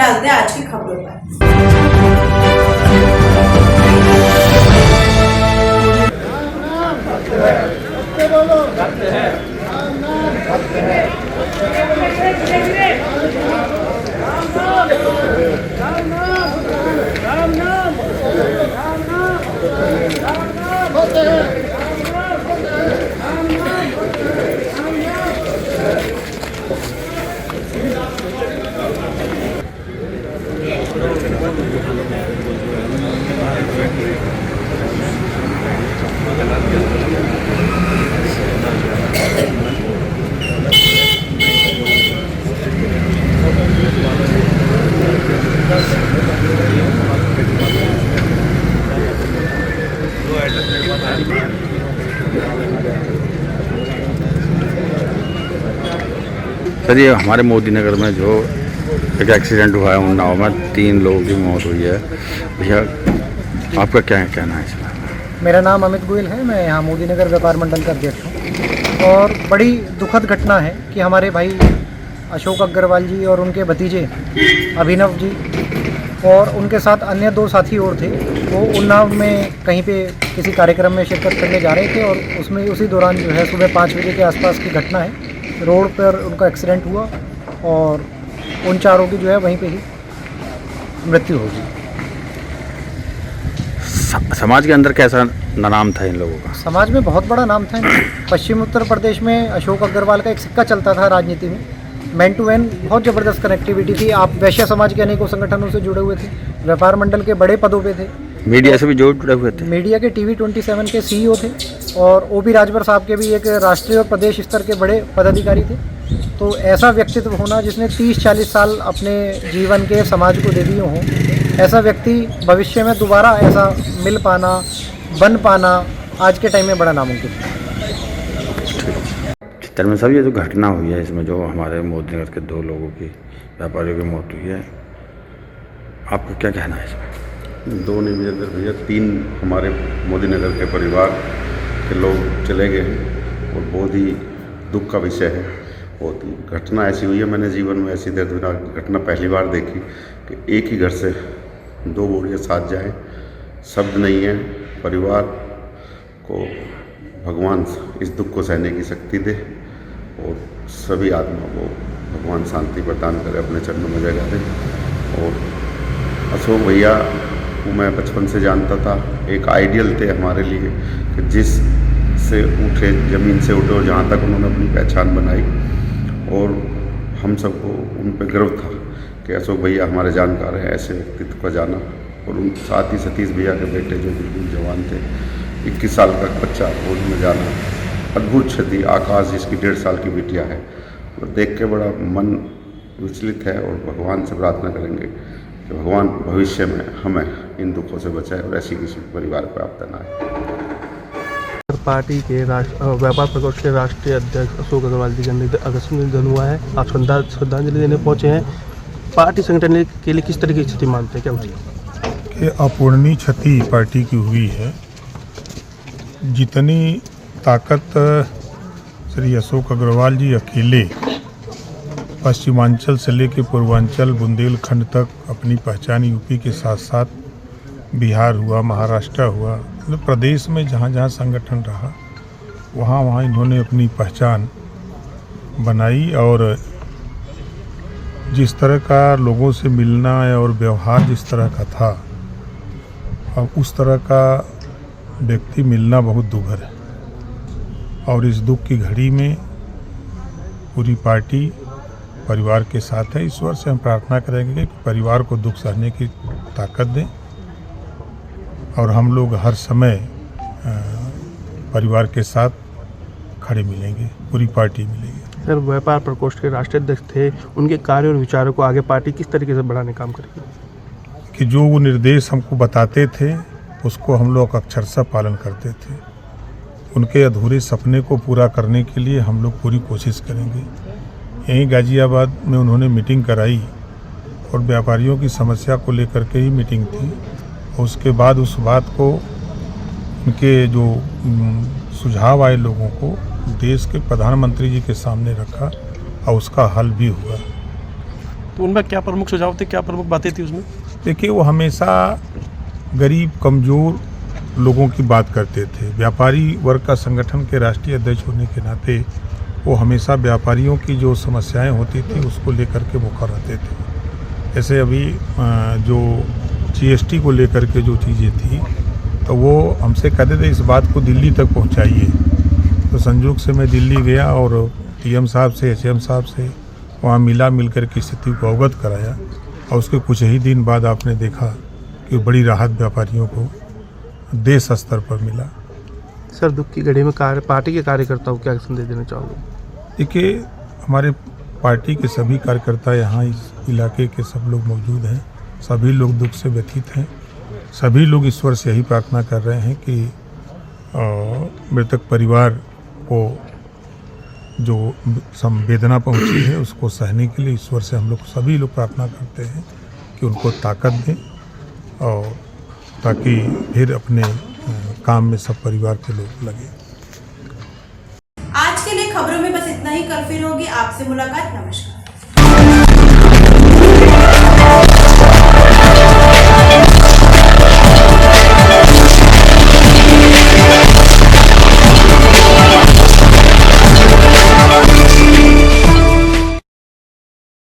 डालते हैं आज की खबरों पर। सर, ये हमारे मोदी नगर में जो एक एक्सीडेंट हुआ है उन्नाव में 3 लोगों की मौत हुई है, भैया आपका क्या कहना है इसमें? मेरा नाम अमित गोयल है, मैं यहाँ मोदी नगर व्यापार मंडल का अध्यक्ष हूँ। और बड़ी दुखद घटना है कि हमारे भाई अशोक अग्रवाल जी और उनके भतीजे अभिनव जी और उनके साथ अन्य 2 साथी और थे, वो उन्नाव में कहीं पे किसी कार्यक्रम में शिरकत करने जा रहे थे और उसमें उसी दौरान जो है सुबह 5 बजे के आसपास की घटना है, रोड पर उनका एक्सीडेंट हुआ और उन चारों की जो है वहीं पे ही मृत्यु हो गई। समाज के अंदर कैसा नाम था इन लोगों का? समाज में बहुत बड़ा नाम था। पश्चिम उत्तर प्रदेश में अशोक अग्रवाल का एक सिक्का चलता था राजनीति में, मैन टू मैन बहुत ज़बरदस्त कनेक्टिविटी थी। आप वैश्य समाज के अनेकों संगठनों से जुड़े हुए थे, व्यापार मंडल के बड़े पदों पे थे, मीडिया से भी जुड़े हुए थे, मीडिया के TV 27 के CEO थे और OB राजभर साहब के भी एक राष्ट्रीय और प्रदेश स्तर के बड़े पदाधिकारी थे। तो ऐसा व्यक्तित्व होना जिसने 30-40 साल अपने जीवन के समाज को दे दिए हों, ऐसा व्यक्ति भविष्य में दोबारा ऐसा मिल पाना, बन पाना आज के टाइम में बड़ा नामुमकिन है। चित्तरंजन साहब, ये जो घटना हुई है इसमें जो हमारे मोदी नगर के 2 लोगों की व्यापारियों की मौत हुई है, आपका क्या कहना है इसमें? 2 नहीं भैया 3 हमारे मोदी नगर के परिवार के लोग चले गए हैं और बहुत ही दुख का विषय है। बहुत ही घटना ऐसी हुई है, मैंने जीवन में ऐसी दर्दनाक घटना पहली बार देखी कि एक ही घर से 2 बॉडियाँ साथ जाएँ। शब्द नहीं है। परिवार को भगवान इस दुख को सहने की शक्ति दे और सभी आत्मा को भगवान शांति प्रदान करे, अपने चरणों में जगह दे। और अशोक भैया को मैं बचपन से जानता था, एक आइडियल थे हमारे लिए कि जिस से उठे, ज़मीन से उठे और जहाँ तक उन्होंने अपनी पहचान बनाई और हम सबको उन पर गर्व था कि अशोक भैया हमारे जानकार हैं। ऐसे व्यक्तित्व का जाना और उन साथ ही सतीश भैया के बेटे जो बिल्कुल जवान थे, 21 साल का बच्चा फौज में जाना, अद्भुत क्षति। आकाश जिसकी 1.5 साल की बिटिया है, वो देख के बड़ा मन विचलित है और भगवान से प्रार्थना करेंगे कि भगवान भविष्य में हमें इन दुखों से बचाए और ऐसी किसी परिवार को आपदा ना आए। पार्टी के व्यापार प्रकोष्ठ के राष्ट्रीय अध्यक्ष अशोक अग्रवाल जी का अगस्त में निधन हुआ है। आप श्रद्धांजलि देने पहुंचे हैं। पार्टी संगठन के लिए किस तरह की स्थिति मानते हैं, क्या मुझे कि अपूर्णीय क्षति पार्टी की हुई है। जितनी ताकत श्री अशोक अग्रवाल जी अकेले पश्चिमांचल से लेकर पूर्वांचल बुंदेलखंड तक अपनी पहचान यूपी के साथ साथ बिहार हुआ, महाराष्ट्र हुआ, मतलब प्रदेश में जहाँ जहाँ संगठन रहा वहाँ वहाँ इन्होंने अपनी पहचान बनाई। और जिस तरह का लोगों से मिलना और व्यवहार जिस तरह का था, अब उस तरह का व्यक्ति मिलना बहुत दुर्लभ है। और इस दुख की घड़ी में पूरी पार्टी परिवार के साथ है। ईश्वर से हम प्रार्थना करेंगे कि परिवार को दुख सहने की ताकत दें और हम लोग हर समय परिवार के साथ खड़े मिलेंगे, पूरी पार्टी मिलेगी। सर, व्यापार प्रकोष्ठ के राष्ट्रीय अध्यक्ष थे, उनके कार्य और विचारों को आगे पार्टी किस तरीके से बढ़ाने का काम करेगी? कि जो वो निर्देश हमको बताते थे उसको हम लोग अक्षरशः पालन करते थे। उनके अधूरे सपने को पूरा करने के लिए हम लोग पूरी कोशिश करेंगे। यहीं गाजियाबाद में उन्होंने मीटिंग कराई और व्यापारियों की समस्या को लेकर के ही मीटिंग थी। और उसके बाद उस बात को उनके जो सुझाव आए लोगों को देश के प्रधानमंत्री जी के सामने रखा और उसका हल भी हुआ। तो उनमें क्या प्रमुख सुझाव थे, क्या प्रमुख बातें थी उसमें? देखिए, वो हमेशा गरीब कमज़ोर लोगों की बात करते थे। व्यापारी वर्ग का संगठन के राष्ट्रीय अध्यक्ष होने के नाते वो हमेशा व्यापारियों की जो समस्याएं होती थी उसको लेकर के मुखर रहते थे। ऐसे अभी जो GST को लेकर के जो चीज़ें थी तो वो हमसे कहते थे इस बात को दिल्ली तक पहुंचाइए। तो संयोग से मैं दिल्ली गया और TM साहब से, HM साहब से वहाँ मिलकर की स्थिति को अवगत कराया और उसके कुछ ही दिन बाद आपने देखा कि बड़ी राहत व्यापारियों को देश स्तर पर मिला। सर, दुख की घड़ी में पार्टी के कार्यकर्ताओं को क्या संदेश देना चाहोगे? देखिए, हमारे पार्टी के सभी कार्यकर्ता यहाँ इस इलाके के सब लोग मौजूद हैं। सभी लोग दुख से व्यथित हैं। सभी लोग ईश्वर से यही प्रार्थना कर रहे हैं कि मृतक परिवार को जो संवेदना पहुंची है उसको सहने के लिए ईश्वर से हम लोग सभी लोग प्रार्थना करते हैं कि उनको ताकत दें और ताकि फिर अपने काम में सब परिवार के लोग लगे। आज के लिए खबरों में बस इतना ही। कल फिर होगी आपसे मुलाकात। नमस्कार।